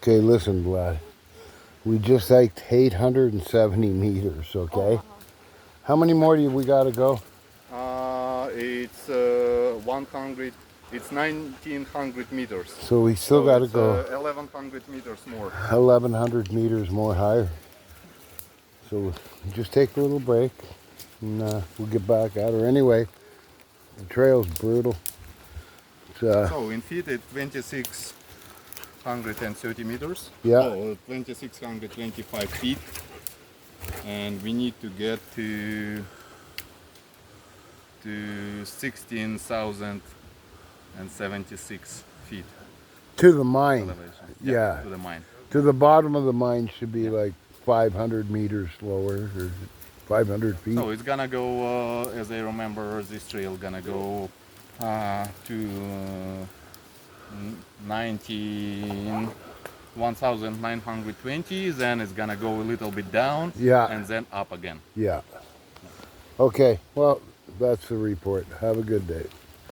Okay, listen, Vlad. We just hiked 870 meters, okay? How many more do we got to go? It's 100. It's 1900 meters. So we still got to it's go 1100 meters more. 1,100 meters more higher. So just take a little break and we'll get back at her. Anyway, the trail's brutal. So in feet it's 2630 meters. Yeah. Oh, 2625 feet. And we need to get to 16,076 feet To the mine. elevation. Yeah. To the mine. To the bottom of the mine should be like 500 meters lower or 500 feet. So it's gonna go, as I remember, this trail gonna go to 1920, then it's gonna go a little bit down, Yeah. and then up again. Yeah. Okay, well, that's the report. Have a good day.